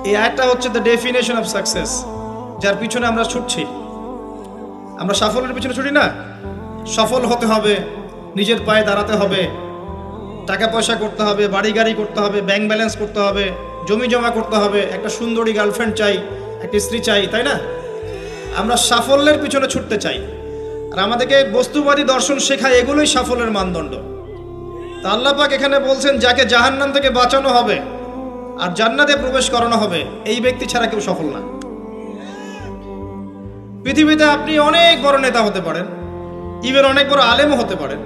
এই আয়াতটা হচ্ছে দ্য ডেফিনেশন অফ সাকসেস, যার পিছনে আমরা ছুটছি। আমরা সাফল্যের পিছনে ছুটি না। সফল হতে হবে, নিজের পায়ে দাঁড়াতে হবে, টাকা পয়সা করতে হবে, বাড়ি গাড়ি করতে হবে, ব্যাংক ব্যালেন্স করতে হবে, জমি জমা করতে হবে, একটা সুন্দরী গার্লফ্রেন্ড চাই, একটা স্ত্রী চাই, তাই না? আমরা সাফল্যের পিছনে ছুটতে চাই। আর আমাদেরকে বস্তুবাদী দর্শন শেখায় এগুলোই সাফল্যের মানদণ্ড। তা আল্লাহ পাক এখানে বলছেন, যাকে জাহান্নাম থেকে বাঁচানো হবে আর জান্নাতে প্রবেশ করানো হবে, এই ব্যক্তি ছাড়া কেউ সফল না। পৃথিবীতে আপনি অনেক বড় নেতা হতে পারেন, ইভেন অনেক বড় আলেমও হতে পারেন,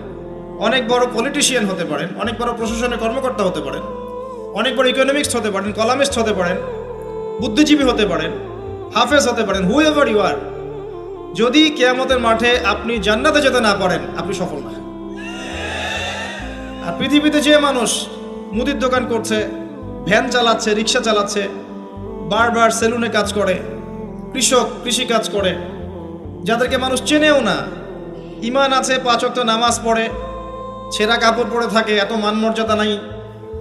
অনেক বড় পলিটিশিয়ান হতে পারেন, অনেক বড় প্রশাসনের কর্মকর্তা হতে পারেন, অনেক বড় ইকোনমিক্স হতে পারেন, কলামিস্ট হতে পারেন, বুদ্ধিজীবী হতে পারেন, হাফেজ হতে পারেন, হু এভার ইউ আর, যদি কিয়ামতের মাঠে আপনি জান্নাতে যেতে না পারেন, আপনি সফল না। আর পৃথিবীতে যে মানুষ মুদির দোকান করছে, ভ্যান চালাচ্ছে, রিক্সা চালাচ্ছে, বারবার সেলুনে কাজ করে, কৃষক কৃষি কাজ করে, যাদেরকে মানুষ চেনেও না, ইমান আছে, 5 ওয়াক্ত নামাজ পড়ে, ছেঁড়া কাপড় পরে থাকে, এত মান মর্যাদা নাই,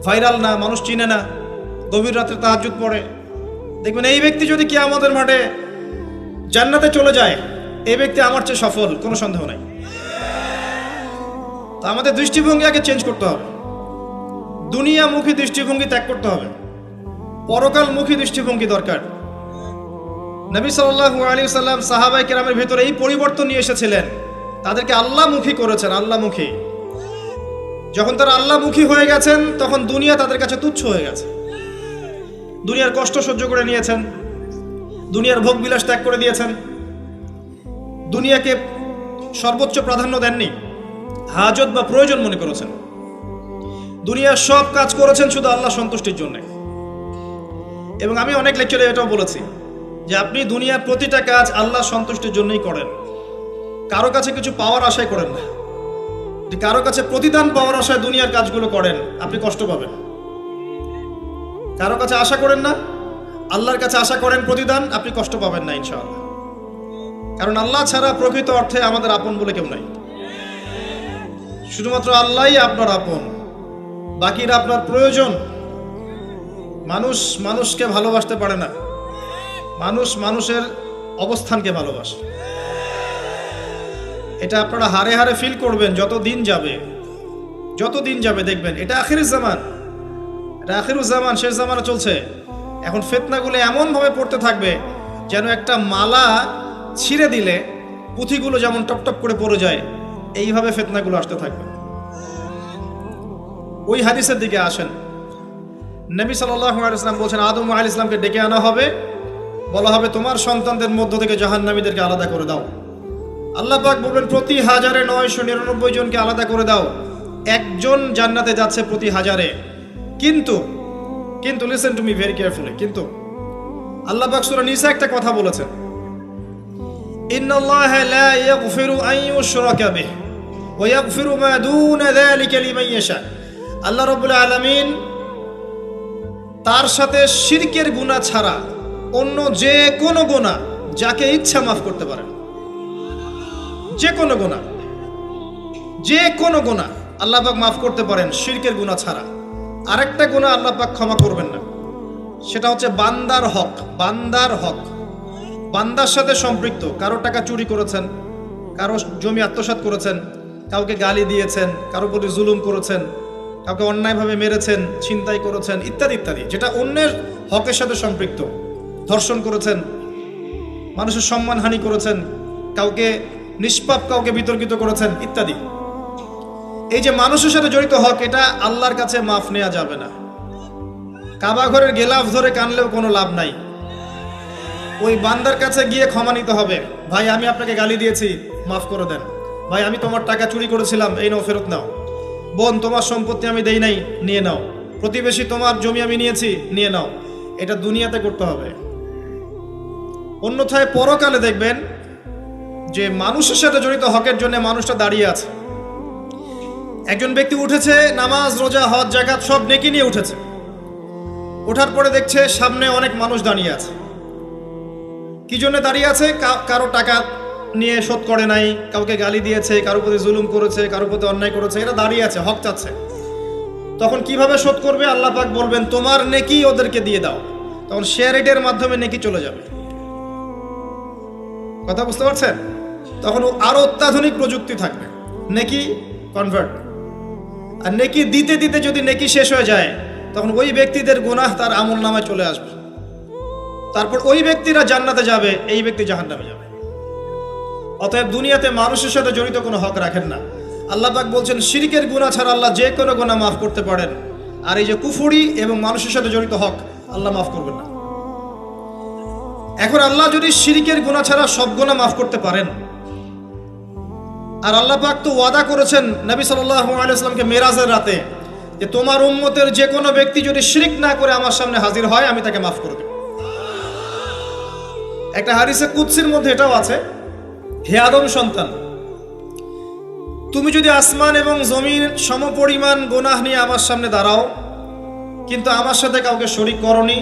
ভাইরাল না, মানুষ চিনে না, গভীর রাত্রে তাহাজ্জুদ পড়ে, দেখবেন এই ব্যক্তি যদি কিয়ামতের মাঠে জান্নাতে চলে যায়, এই ব্যক্তি আমার চেয়ে সফল, কোনো সন্দেহ নাই। তো আমাদের দৃষ্টিভঙ্গি আগে চেঞ্জ করতে হবে। দুনিয়ামুখী দৃষ্টিভঙ্গি ত্যাগ করতে হবে, পরকালমুখী দৃষ্টিভঙ্গি দরকার। নবী সাল্লাল্লাহু আলাইহি ওয়াসাল্লাম সাহাবায়ে কেরামের ভিতরে এই পরিবর্তন নিয়ে এসেছিলেন, তাদেরকে আল্লাহমুখী করেছেন, আল্লাহমুখী। যখন তারা আল্লাহমুখী হয়ে গেছেন, তখন দুনিয়া তাদের কাছে তুচ্ছ হয়ে গেছে। দুনিয়ার কষ্ট সহ্য করে নিয়েছেন, দুনিয়ার ভোগ বিলাস ত্যাগ করে দিয়েছেন, দুনিয়াকে সর্বোচ্চ প্রাধান্য দেননি, হাজত বা প্রয়োজন মনে করেছেন। দুনিয়ার সব কাজ করেছেন শুধু আল্লাহ সন্তুষ্টির জন্য। এবং আমি অনেক লেকচারে এটাও বলেছি যে আপনি দুনিয়ার প্রতিটা কাজ আল্লাহ সন্তুষ্টির জন্যই করেন, কারো কাছে কিছু পাওয়ার আশায় করেন না। কারো কাছে প্রতিদান পাওয়ার আশায় দুনিয়ার কাজগুলো করেন, আপনি কষ্ট পাবেন। কারো কাছে আশা করেন না, আল্লাহর কাছে আশা করেন প্রতিদান, আপনি কষ্ট পাবেন না ইনশাআল্লাহ। কারণ আল্লাহ ছাড়া প্রকৃত অর্থে আমাদের আপন বলে কেউ নাই। শুধুমাত্র আল্লাহই আপনার আপন, বাকিরা আপনার প্রয়োজন। মানুষ মানুষকে ভালোবাসতে পারে না, মানুষ মানুষের অবস্থানকে ভালোবাসে। এটা আপনারা হারে হারে ফিল করবেন যত দিন যাবে দেখবেন এটা আখিরুজ জামান, এটা আখিরুজ জামান, শেষ জামানা চলছে। এখন ফিতনাগুলো এমন ভাবে পড়তে থাকবে যেন একটা মালা ছিঁড়ে দিলে পুঁথিগুলো যেমন টপটপ করে পড়ে যায়, এইভাবে ফিতনাগুলো আসতে থাকবে। ওই হাদিসের দিকে আসেন। নবী সাল্লাল্লাহু আলাইহি ওয়াসাল্লাম বলেছেন, আদম আলাইহিস সালামকে ডেকে আনা হবে, বলা হবে তোমার সন্তানদের মধ্য থেকে জাহান্নামীদেরকে আলাদা করে দাও। আল্লাহ পাক বলবেন, প্রতি 1999 জনকে আলাদা করে দাও, একজন জান্নাতে যাচ্ছে প্রতি 1000-এ। কিন্তু listen to me very carefully, কিন্তু আল্লাহ পাক সূরা নিসা একটা কথা বলেছেন, ইন্নাল্লাহা লা ইয়াগফিরু আন ইউশরাকা বিহি ওয়া ইয়াগফিরু মা দুনা যালিকা লিমান ইয়াশা। আল্লাহ রাব্বুল আলামিন তার সাথে শিরকের গুনাহ ছাড়া অন্য যে কোনো গুনাহ যাকে ইচ্ছা মাফ করতে পারেন। যে কোনো গুনাহ আল্লাহ পাক মাফ করতে পারেন শিরকের গুনাহ ছাড়া। আরেকটা গুনাহ আল্লাহ পাক ক্ষমা করবেন না, সেটা হচ্ছে বান্দার হক। বান্দার সাথে সম্পৃক্ত, কারো টাকা চুরি করেছেন, কারো জমি আত্মসাৎ করেছেন, কাউকে গালি দিয়েছেন, কারো প্রতি জুলুম করেছেন, কাউকে অন্যায়ভাবে মেরেছেন, ছিনতাই করেছেন, ইত্যাদি ইত্যাদি, যেটা অন্যের হকের সাথে সম্পৃক্ত। ধর্ষণ করেছেন, মানুষের সম্মানহানি করেছেন, কাউকে নিষ্পাপ কাউকে বিতর্কিত করেছেন, ইত্যাদি। এই যে মানুষের সাথে জড়িত হক, এটা আল্লাহর কাছে মাফ নেওয়া যাবে না। কাবা ঘরের গেলাফ ধরে কানলেও কোনো লাভ নাই। ওই বান্দার কাছে গিয়ে ক্ষমা নিতে হবে, ভাই আমি আপনাকে গালি দিয়েছি, মাফ করে দেন। ভাই আমি তোমার টাকা চুরি করেছিলাম, এই নাও ফেরত নাও। বোন তোমার সম্পত্তি আমি দেই নাই, নিয়ে নাও। প্রতিবেশী তোমার জমি আমি নিয়েছি, নিয়ে নাও। এটা দুনিয়াতে করতে হবে। অন্যথায় পরকালে দেখবেন যে মানুষের সাথে জড়িত হকের জন্য মানুষটা দাঁড়িয়ে আছে। একজন ব্যক্তি উঠেছে, নামাজ রোজা হজ যাকাত সব নেকি নিয়ে উঠেছে, ওঠার পরে দেখছে সামনে অনেক মানুষ দাঁড়িয়ে আছে। কি জন্য দাঁড়িয়ে আছে? কারো টাকা নিয়ে শোধ করে নাই, কাউকে গালি দিয়েছে, কারো প্রতি জুলুম করেছে, কারো প্রতি অন্যায় করেছে, এরা দাঁড়িয়ে আছে, হক চাচ্ছে। তখন কিভাবে শোধ করবে? আল্লাহ পাক বলবেন তোমার নেকি ওদেরকে দিয়ে দাও। তখন শেয়ার রেটের মাধ্যমে নেকি চলে যাবে। কথা বুঝতে পারছেন? তখন আরো অত্যাধুনিক প্রযুক্তি থাকবে, নেকি কনভার্ট। আর নেকি দিতে দিতে যদি নেকি শেষ হয়ে যায়, তখন ওই ব্যক্তিদের গুনাহ তার আমল নামায় চলে আসবে। তারপর ওই ব্যক্তিরা জান্নাতে যাবে, এই ব্যক্তি জাহান্নামে যাবে। অতএব দুনিয়াতে মানুষের সাথে জড়িত কোনো হক রাখেন না। আল্লাহ পাক বলছেন শিরকের গুনাহ ছাড়া আল্লাহ যে কোনো গুনাহ মাফ করতে পারেন, আর এই যে কুফরি এবং মানুষের সাথে জড়িত হক আল্লাহ মাফ করবেন না। এখন আল্লাহ যদি শিরকের গুনাহ ছাড়া সব গুনাহ মাফ করতে পারেন, আর আল্লাহ পাক তো ওয়াদা করেছেন নবী সাল্লাল্লাহু আলাইহি ওয়াসাল্লামকে মেরাজের রাতে, যে তোমার উম্মতের যে কোনো ব্যক্তি যদি শিরক না করে আমার সামনে হাজির হয়, আমি তাকে মাফ করে দেব। একটা হাদিসে কুদসির মধ্যে এটাও আছে, হে আদম সন্তান, তুমি যদি আসমান এবং জমিন সমপরিমাণ গুনাহ নিয়ে আমার সামনে দাঁড়াও, কিন্তু আমার সাথে কাউকে শরীক করনি,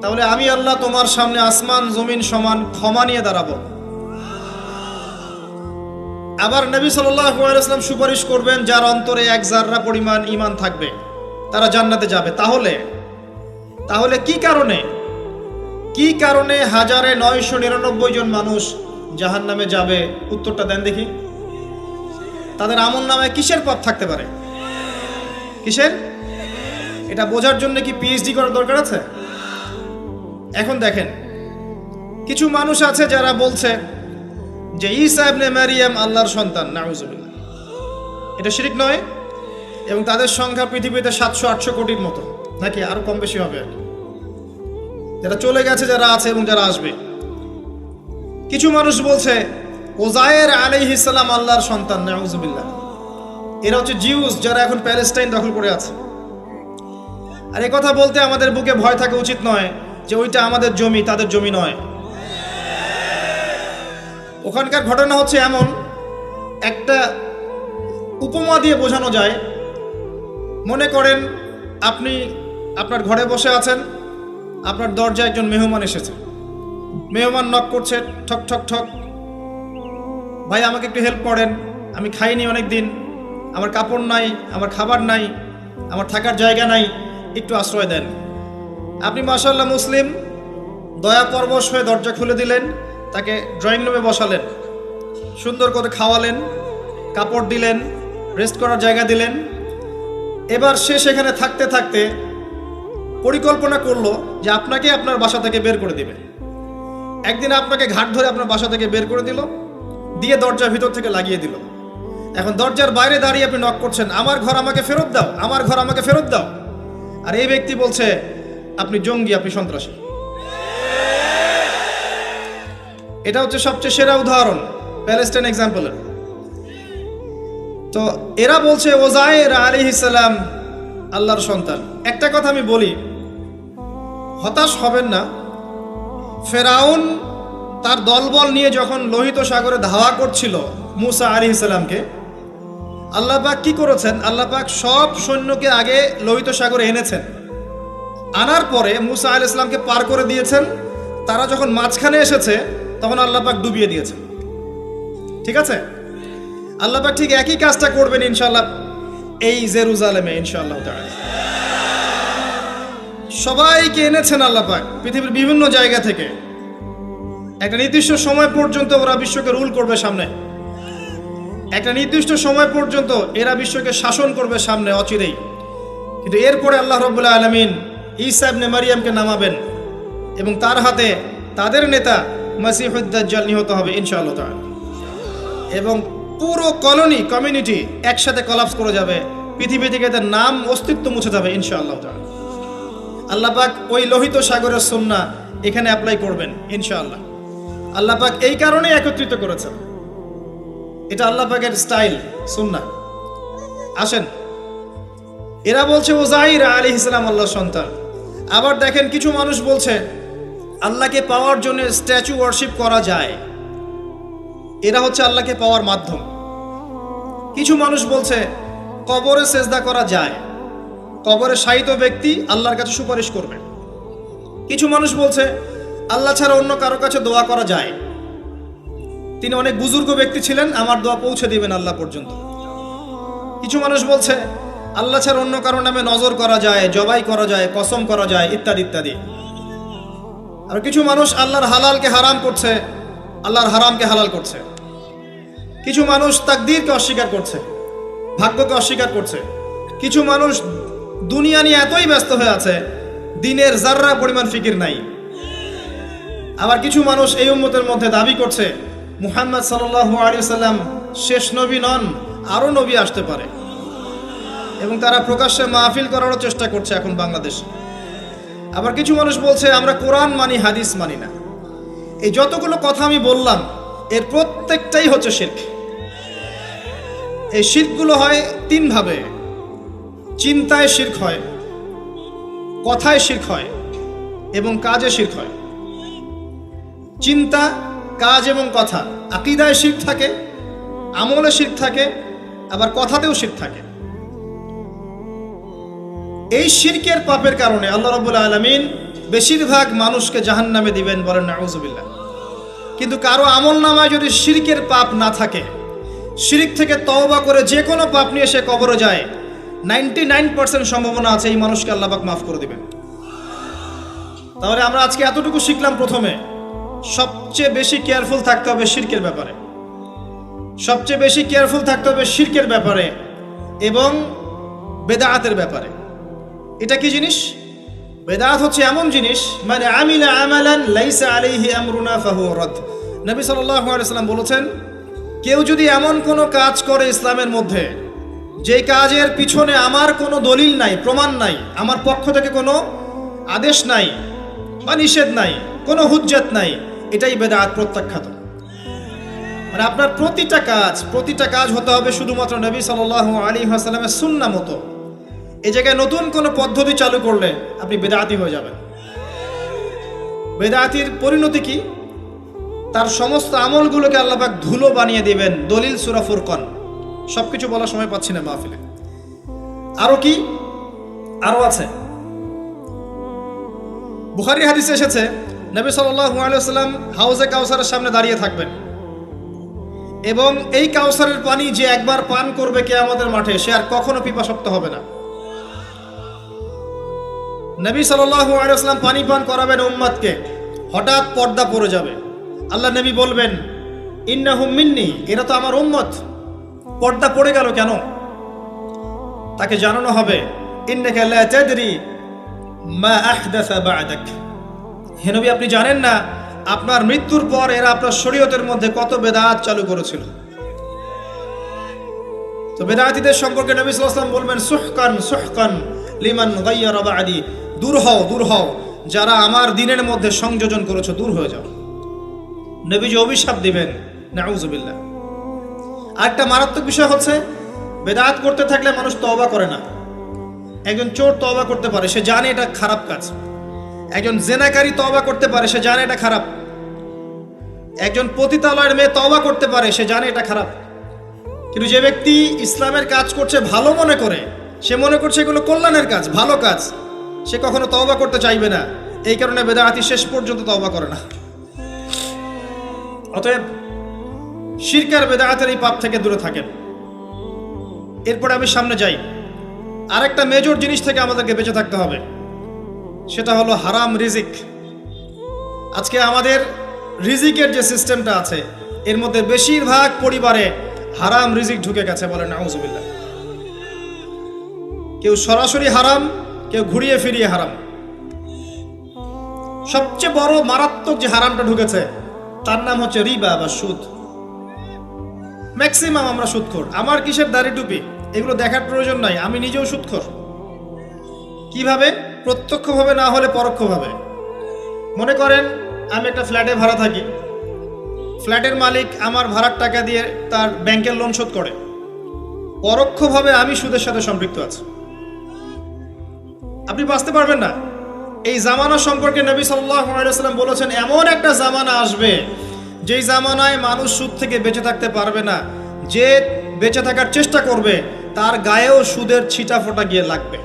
তাহলে আমি আল্লাহ তোমার সামনে আসমান জমিন সমান ক্ষমা নিয়ে দাঁড়াবো। আবার নবী সাল্লাল্লাহু আলাইহি ওয়াসাল্লাম সুপারিশ করবেন, যার অন্তরে এক জাররা পরিমাণ ঈমান থাকবে তারা জান্নাতে যাবে। তাহলে কি কারণে 1999 জন মানুষ জাহান্নামে যাবে? উত্তরটা দেন দেখি। তাদের আমল নামায় কিসের পাপ থাকতে পারে? কিসের? এটা বোঝার জন্য কি পিএইচডি করার দরকার আছে? এখন দেখেন, কিছু মানুষ আছে যারা বলছে যে ঈসা ইবনে মারিয়াম আল্লাহর সন্তান, নাউজুবিল্লাহ। এটা শিরক নয়, এবং তাদের সংখ্যা পৃথিবীতে 700-800 কোটির মতো, নাকি আরো কম বেশি হবে, যারা চলে গেছে, যারা আছে এবং যারা আসবে। কিছু মানুষ বলছে ওজায়ের আলাইহিস সালাম আল্লাহর সন্তান, নাউজুবিল্লাহ। এরা হচ্ছে জিউস, যারা এখন প্যালেস্টাইন দখল করে আছে। আর এই কথা বলতে আমাদের বুকে ভয় থাকা উচিত নয় যে ওইটা আমাদের জমি, তাদের জমি নয়। ওখানকার ঘটনা হচ্ছে এমন, একটা উপমা দিয়ে বোঝানো যায়। মনে করেন আপনি আপনার ঘরে বসে আছেন, আপনার দরজায় একজন মেহমান এসেছে। মেহমান নক করছে, ঠক ঠক ঠক, ভাই আমাকে একটু হেল্প করেন, আমি খাইনি অনেক দিন, আমার কাপড় নাই, আমার খাবার নাই, আমার থাকার জায়গা নাই, একটু আশ্রয় দেন। আপনি মাশাআল্লাহ মুসলিম, দয়া পরবশ হয়ে দরজা খুলে দিলেন, তাকে ড্রয়িং রুমে বসালেন, সুন্দর করে খাওয়ালেন, কাপড় দিলেন, রেস্ট করার জায়গা দিলেন। এবার সে সেখানে থাকতে থাকতে পরিকল্পনা করলো যে আপনাকে আপনার বাসা থেকে বের করে দিবে। একদিন আপনাকে ঘাট ধরে আপনার বাসা থেকে বের করে দিল, দিয়ে দরজার ভিতর থেকে লাগিয়ে দিল। এখন দরজার বাইরে দাঁড়িয়ে আপনি নক করছেন, আমার ঘর আমাকে ফেরত দাও, আমার ঘর আমাকে ফেরত দাও। আর এই ব্যক্তি বলছে আপনি জঙ্গি, আপনি সন্ত্রাসী। এটা হচ্ছে সবচেয়ে সেরা উদাহরণ প্যালেস্টাইন এক্সাম্পলের। তো এরা বলছে ওজায়ের আলাইহিস সালাম আল্লাহর সন্তান। একটা কথা আমি বলি, হতাশ হবেন না। ফেরাউন তার দলবল নিয়ে যখন লোহিত সাগরে ধাওয়া করছিল মুসা আলাইহিস সালামকে, আল্লাহ পাক কি করেছেন? আল্লাহ পাক সব সৈন্যকে আগে লোহিত সাগরে এনেছেন, আনার পরে মুসা আলাইহিস সালামকে পার করে দিয়েছেন। তারা যখন মাঝখানে এসেছে তখন আল্লাহ পাক ডুবিয়ে দিয়েছেন। ঠিক আছে? আল্লাহ পাক ঠিক একই কাজটা করবেন ইনশাআল্লাহ এই জেরুজালেমে ইনশাআল্লাহ তাআলা। সবাইকে এনেছেন আল্লাহ পাক পৃথিবীর বিভিন্ন জায়গা থেকে। একটা নির্দিষ্ট সময় পর্যন্ত ওরা বিশ্বকে রুল করবে সামনে, একটা নির্দিষ্ট সময় পর্যন্ত এরা বিশ্বকে শাসন করবে সামনে অচিরেই। কিন্তু এরপরে আল্লাহ রাব্বুল আলামিন ঈসা ইবনে মারিয়ামকে নামাবেন এবং তার হাতে তাদের নেতা মাসিহুদ দাজ্জাল নিহত হবে ইনশাআল্লাহ তাআলা। এবং পুরো কমিউনিটি একসাথে কলাপস করে যাবে, পৃথিবী থেকে তার নাম অস্তিত্ব মুছে যাবে ইনশাআল্লাহ তাআলা। আল্লাহ পাক ওই লোহিত সাগরের সুন্নাহ এখানে অ্যাপ্লাই করবেন ইনশাআল্লাহ। আল্লাহ পাক এই কারণেই একত্রিত করেছেন, এটা আল্লাহ পাকের স্টাইল, সুন্নাহ। আসেন, এরা বলছে ওজাইর আলাইহিস সালাম আল্লাহর সন্তান। আবার দেখেন কিছু মানুষ বলছে আল্লাহকে পাওয়ার জন্য স্ট্যাচু ওয়ার্শিপ করা যায়, এরা হচ্ছে আল্লাহকে পাওয়ার মাধ্যম। কিছু মানুষ বলছে কবরে সেজদা করা যায়, কবরে শায়িত ব্যক্তি আল্লাহর কাছে সুপারিশ করবে। কিছু মানুষ বলছে আল্লাহ ছাড়া অন্য কারো কাছে দোয়া করা যায়, তিনি অনেক বুজুর্গ ব্যক্তি ছিলেন, আমার দোয়া পৌঁছে দিবেন আল্লাহ পর্যন্ত। কিছু মানুষ বলছে আল্লাহ ছাড়া অন্য কারো নামে নজর করা যায়, জবাই করা যায়, কসম করা যায়, ইত্যাদি ইত্যাদি। আর কিছু মানুষ আল্লাহর হালালকে হারাম করছে, আল্লাহর হারামকে হালাল করছে। কিছু মানুষ তাকদীরকে অস্বীকার করছে, ভাগ্যকে অস্বীকার করছে। কিছু মানুষ দুনিয়া নিয়ে এতই ব্যস্ত হয়ে আছে, দিনের যাররা পরিমাণ ফিকির নাই। আবার কিছু মানুষ এই উম্মতের মধ্যে দাবি করছে মুহাম্মদ সাল্লাল্লাহু আলাইহি সাল্লাম শেষ নবী নন, আরও নবী আসতে পারে, এবং তারা প্রকাশ্যে মাহফিল করারও চেষ্টা করছে এখন বাংলাদেশে। আবার কিছু মানুষ বলছে আমরা কোরআন মানি, হাদিস মানি না। এই যতগুলো কথা আমি বললাম এর প্রত্যেকটাই হচ্ছে শিরক। এই শিরকগুলো হয় তিনভাবে: চিন্তায় শিরক হয়, কথায় শিরক হয়, এবং কাজে শিরক হয়। চিন্তা, কাজ এবং কথা, আকীদায় শিরক থাকে, আমলে শিরক থাকে, আবার কথাতেও শিরক থাকে। এই শিরকের পাপের কারণে আল্লাহ রাব্বুল আলামিন বেশিরভাগ মানুষকে জাহান্নামে দিবেন, বলেন নাউযুবিল্লাহ। কিন্তু কারো আমল নামায় যদি শিরকের পাপ না থাকে, শিরক থেকে তওবা করে যে কোনো পাপ নিয়ে সে কবরে যায়, 99% সম্ভাবনা আছে এই মানুষকে আল্লাহ পাক মাফ করে দিবেন। তাহলে আমরা আজকে এতটুকু শিখলাম, প্রথমে সবচেয়ে বেশি কেয়ারফুল থাকতে হবে শিরকের ব্যাপারে, সবচেয়ে বেশি কেয়ারফুল থাকতে হবে শিরকের ব্যাপারে এবং বেদাআতের ব্যাপারে। এটা কি জিনিস? বেদাত হচ্ছে এমন জিনিস, মানে আমিলা আমালান লাইসা আলাইহি আমরুনা ফাহুয়া রাদ। নবী সাল্লাল্লাহু আলাইহি ওয়াসাল্লাম বলেছেন, কেউ যদি এমন কোনো কাজ করে ইসলামের মধ্যে যে কাজের পিছনে আমার কোনো দলিল নাই, প্রমাণ নাই, আমার পক্ষ থেকে কোনো আদেশ নাই বা নিষেধ নাই, কোনো হুজ্জত নাই, এটাই বেদাত, প্রত্যাখ্যাত। মানে আপনার প্রতিটা কাজ হতে হবে শুধুমাত্র নবী সাল্লাল্লাহু আলাইহি ওয়াসাল্লামের সুন্নাহ মতো। এই জায়গায় নতুন কোনো পদ্ধতি চালু করলে আপনি বেদাতি হয়ে যাবেন। বেদাতির পরিণতি কি? তার সমস্ত আমলগুলোকে আল্লাহ পাক ধুলো বানিয়ে দিবেন। দলিল সূরা ফুরকান। সবকিছু বলার সময় পাচ্ছি না মাহফিলে। আরো কি? আরো আছে। বুখারী হাদিসে এসেছে, নবী সাল্লাল্লাহু আলাইহি ওয়াসাল্লাম হাউজে কাউসারের সামনে দাঁড়িয়ে থাকবেন, এবং এই কাউসারের পানি যে একবার পান করবে কিয়ামতের মাঠে, সে আর কখনো পিপাসার্ত হবে না। নবী সাল্লাল্লাহু আলাইহি ওয়াসাল্লাম পানি পান করাবেন উম্মতকে, হঠাৎ পর্দা পড়ে যাবে। আল্লাহ নবী বলবেন, ইন্নাহুম মিন্নি, এরা তো আমার উম্মত। পর্দা পড়ে গেল কেন? তাকে জানানো হবে, ইন্নাকা লা তাদরি মা আহদাসা বা'দাক। হে নবী, আপনি জানেন না আপনার মৃত্যুর পর এরা আপনার শরীয়তের মধ্যে কত বেদাত চালু করেছিল। তো বেদাতীদের সম্পর্কে নবী সাল্লাল্লাহু আলাইহি ওয়াসাল্লাম বলবেন, সুহকান সুহকান লিমান গায়্যারা বা'দি, দূর হও যারা আমার দ্বীনের মধ্যে সংযোজন করেছো, দূর হয়ে যাও। নবীজি অভিশাপ দিবেন, নাউযুবিল্লাহ। আরেকটা মারাত্মক বিষয় হচ্ছে, বেদাত করতে থাকলে মানুষ তওবা করে না। একজন চোর তওবা করতে পারে, সে জানে এটা খারাপ কাজ। একজন জেনাকারী তওবা করতে পারে, সে জানে এটা খারাপ। একজন পতিতালয়ের মেয়ে তওবা করতে পারে, সে জানে এটা খারাপ। কিন্তু যে ব্যক্তি ইসলামের কাজ করছে ভালো মনে করে, সে মনে করছে এগুলো কল্যাণের কাজ, ভালো কাজ, সে কখনো তওবা করতে চাইবে না। এই কারণে বেদাতি শেষ পর্যন্ত তওবা করে না। অতএব শিরক আর বেদাতের এই পাপ থেকে দূরে থাকেন। এরপরে আমি সামনে যাই। আরেকটা মেজর জিনিস থেকে আমাদেরকে বেঁচে থাকতে হবে, সেটা হলো হারাম রিজিক। আজকে আমাদের রিজিকের যে সিস্টেমটা আছে, এর মধ্যে বেশিরভাগ পরিবারে হারাম রিজিক ঢুকে গেছে, বলে নাউযুবিল্লাহ। কেউ সরাসরি হারাম, কেউ ঘুরিয়ে ফিরিয়ে হারাম। সবচেয়ে বড় মারাত্মক যে হারামটা ঢুকেছে তার নাম হচ্ছে রিবা বা সুদ। ম্যাক্সিমাম আমরা সুদখোর। আমার কিসের দাড়ি টুপি এগুলো দেখার প্রয়োজন নাই, আমি নিজেও সুদখোর। কিভাবে? প্রত্যক্ষভাবে না হলে পরোক্ষভাবে। মনে করেন আমি একটা ফ্ল্যাটে ভাড়া থাকি, ফ্ল্যাটের মালিক আমার ভাড়ার টাকা দিয়ে তার ব্যাংকের লোন শোধ করে, পরোক্ষভাবে আমি সুদের সাথে সম্পৃক্ত আছি। আপনি বাঁচতে পারবেন না। এই জামানা সম্পর্কে নবী সাল্লাল্লাহু আলাইহি ওয়াসাল্লাম বলেছেন, এমন একটা জামানা আসবে যেই জামানায় মানুষ সুদ থেকে বেঁচে থাকতে পারবে না। যে বেঁচে থাকার চেষ্টা করবে তার গায়েও সুদের ছিটা ফোঁটা গিয়ে লাগবে,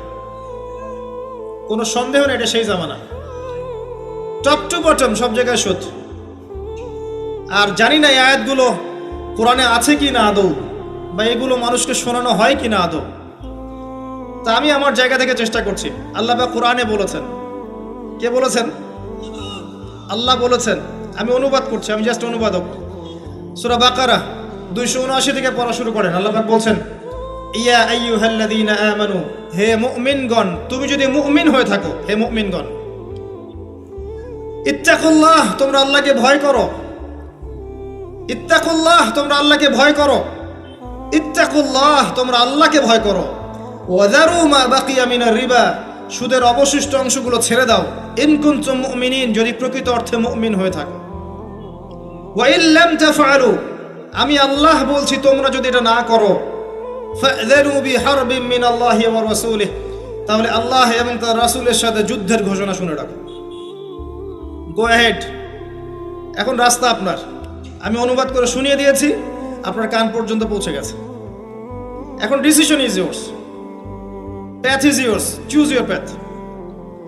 কোনো সন্দেহ নেই। এটা সেই জামানা, টপ টু বটম সব জায়গায় সুদ। আর জানি না এই আয়াতগুলো কোরআনে আছে কি না আদৌ, বা এগুলো মানুষকে শোনানো হয় কি না আদৌ। তা আমি আমার জায়গা থেকে চেষ্টা করছি। আল্লাহ পাক কোরআনে বলেছেন, কে বলেছেন? আল্লাহ বলেছেন, আমি অনুবাদ করছি, আমি জাস্ট অনুবাদক। সূরা বাকারা 279 থেকে পড়া শুরু করেন। আল্লাহ পাক বলছেন, ইয়া আইয়ুহাল্লাযীনা আমানু, হে মুমিনগণ, তুমি যদি মুমিন হয়ে থাকো, হে মুমিনগণ, ইত্তাকুল্লাহ, তোমরা আল্লাহকে ভয় করো। ইত্তাকুল্লাহ, তোমরা আল্লাহকে ভয় করো। ইত্তাকুল্লাহ, তোমরা আল্লাহকে ভয় করো। ওয়াযারু মা বাকিয়া মিনার রিবা, সুদের অবশিষ্ট অংশগুলো ছেড়ে দাও। ইন কুনতুম মুমিনিন, যদি প্রকৃত অর্থে মুমিন হয়ে থাকো। ওয়া ইন লাম তাফআলু, আমি আল্লাহ বলছি তোমরা যদি এটা না করো, ফাযরু বিহারবিন মিনাল্লাহি ওয়া রাসূলিহি, তাহলে আল্লাহ এবং তার রাসূলের সাথে যুদ্ধের ঘোষণা শুনে রাখো। গো অ্যাহেড, এখন রাস্তা আপনার। আমি অনুবাদ করে শুনিয়ে দিয়েছি, আপনার কান পর্যন্ত পৌঁছে গেছে। এখন decision is yours, path is yours, choose your path.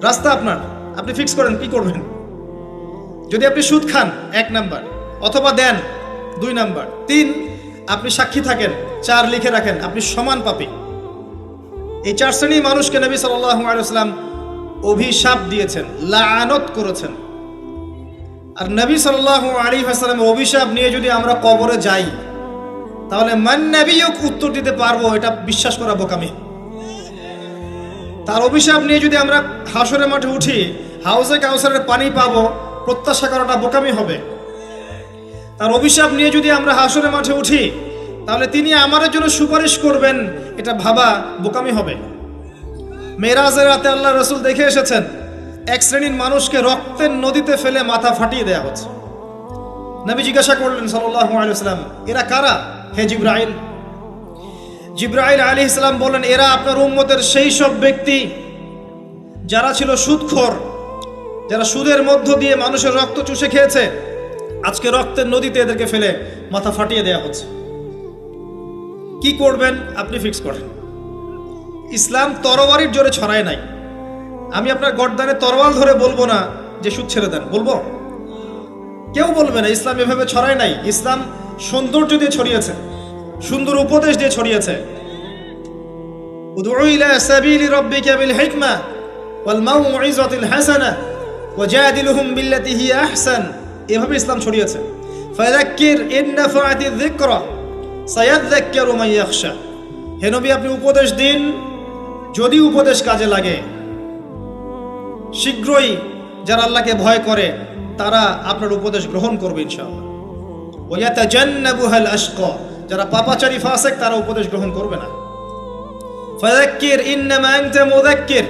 রাস্তা আপনার, আপনি ফিক্স করেন কি করবেন। যদি আপনি সুদ খান 1 নাম্বার, অথবা দেন 2 নাম্বার, 3 আপনি সাক্ষী থাকেন, 4 লিখে রাখেন, আপনি সমান পাপী। এই 4 শ্রেণীর মানুষকে নবী সাল্লাল্লাহু আলাইহি ওয়াসাল্লাম অভিশাপ দিয়েছেন, লাআনত করেছেন। আর নবী সাল্লাল্লাহু আলাইহি ওয়াসাল্লামের অভিশাপ নিয়ে যদি আমরা কবরে যাই, তাহলে মান নবিয়ুক উত্তর দিতে পারবো, এটা বিশ্বাস করা বোকামি। তার অভিশাপ নিয়ে যদি আমরা হাসরের মাঠে উঠি, হাউজে কাউসারের পানি পাবো, প্রত্যাশা করাটা বোকামি হবে। তার অভিশাপ নিয়ে যদি আমরা হাসরের মাঠে উঠি, তাহলে তিনি আমাদের জন্য সুপারিশ করবেন, এটা ভাবা বোকামি হবে। মেরাজের রাতে আল্লাহ রাসূল দেখে এসেছেন, 1 শ্রেণীর মানুষকে রক্তের নদীতে ফেলে মাথা ফাটিয়ে দেওয়া হচ্ছে। নবী জিজ্ঞাসা করলেন সাল্লাল্লাহু আলাইহি ওয়াসাল্লাম, এরা কারা হে জিবরাইল? জিবরাইল আলাইহিস সালাম বললেন, এরা আপনার উম্মতের সেই সব ব্যক্তি যারা ছিল সুদখোর, যারা সুদের মধ্য দিয়ে মানুষের রক্ত চুষে খেয়েছে। আজকে রক্তের নদীতে এদেরকে ফেলে মাথা ফাটিয়ে দেওয়া হচ্ছে। কি করবেন আপনি ফিক্স করেন। ইসলাম তরবারির জোরে ছড়ায় নাই। আমি আপনার গর্দানে তরোয়াল ধরে বলবো না যে সুদ ছেড়ে দেন, বলবো? কেউ বলবে না। ইসলাম এভাবে ছড়ায় নাই। ইসলাম সৌন্দর্য দিয়ে ছড়িয়েছে, সুন্দর উপদেশ দিয়ে ছড়িয়েছে। উদউ ইলা সাবিলি রাব্বিকা বিল হিকমা ওয়াল মাউইযাতিল হাসানাহ ওয়াজাদিলহুম বিল্লাতি হিয়া আহসান, এভাবে ইসলাম ছড়িয়েছে। ফাযাক্কির ইন নাফাআতিয যিকরা সায়াযাক্কারু মান ইয়াখশা, হে নবী আপনি উপদেশ দিন, যদি উপদেশ কাজে লাগে শীঘ্রই যারা আল্লাহকে ভয় করে তারা আপনার উপদেশ গ্রহণ করবে ইনশাআল্লাহ। ওয়া ইয়াতাজান্নাবুহাল আশকা, যারা পাপাচারী ফাসিক তারা উপদেশ গ্রহণ করবে না। ফাযাক্কির ইন্নামা আনতা মুযাক্কির,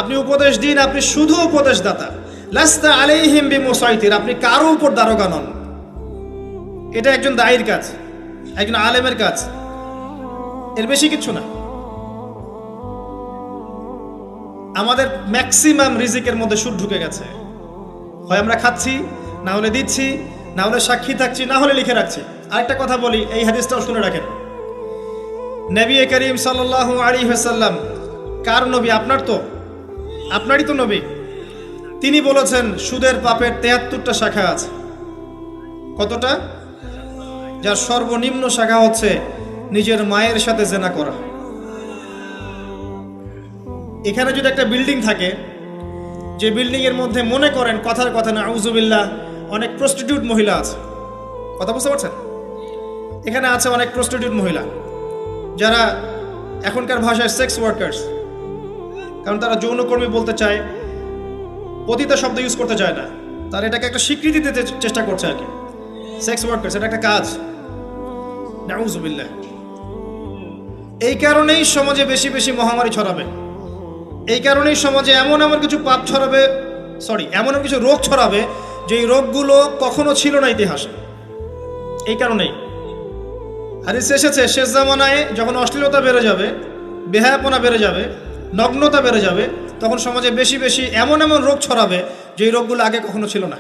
আপনি উপদেশ দিন, আপনি শুধু উপদেশদাতা। লাস্তা আলাইহিম বিমুসাইতির, আপনি কারো উপর দারোগা নন। এটা একজন দায়ীর কাজ, একজন আলেমের কাজ, এর বেশি কিছু না। আমাদের ম্যাক্সিমাম রিজিকের মধ্যে সুদ ঢুকে গেছে। হয় আমরা খাচ্ছি, না হলে দিচ্ছি, না হলে সাক্ষী থাকছি, না হলে লিখে রাখছি। আরেকটা কথা বলি, এই হাদিসটাও শুনে রাখেন। নবী করিম সাল্লাল্লাহু আলাইহি ওয়াসাল্লাম কার নবী? আপনার তো, আপনারই তো নবী। তিনি বলেছেন সুদের পাপের 73টা শাখা আছে। কতটা? যার সর্বনিম্ন শাখা হচ্ছে নিজের মায়ের সাথে জেনা করা। এখানে যদি একটা বিল্ডিং থাকে, যে বিল্ডিং এর মধ্যে মনে করেন কথার কথা না আউযুবিল্লাহ অনেক প্রস্টিটিউট মহিলা আছে, কথা বুঝতে পারছেন? এখানে আছে অনেক প্রস্টিটিউট মহিলা, যারা এখনকার ভাষায় সেক্স ওয়ার্কার্স, কারণ তারা যৌনকর্মী বলতে চায়, পতিতা শব্দ ইউজ করতে চায় না। তারা এটাকে একটা স্বীকৃতি দিতে চেষ্টা করছে আর কি। সেক্স ওয়ার্কার্স, এটা একটা কাজ। নাউযুবিল্লাহ। এই কারণেই সমাজে বেশি বেশি মহামারী ছড়াবে। এই কারণেই সমাজে এমন কিছু পাপ ছড়াবে, এমন কিছু রোগ ছড়াবে যে এই রোগগুলো কখনো ছিল না ইতিহাসে। এই কারণেই হাদিসে এসেছে, শেষ জামানায় যখন অশ্লীলতা বেড়ে যাবে, বেহায়াপনা বেড়ে যাবে, নগ্নতা বেড়ে যাবে, তখন সমাজে বেশি বেশি এমন রোগ ছড়াবে যে এই রোগগুলো আগে কখনো ছিল না।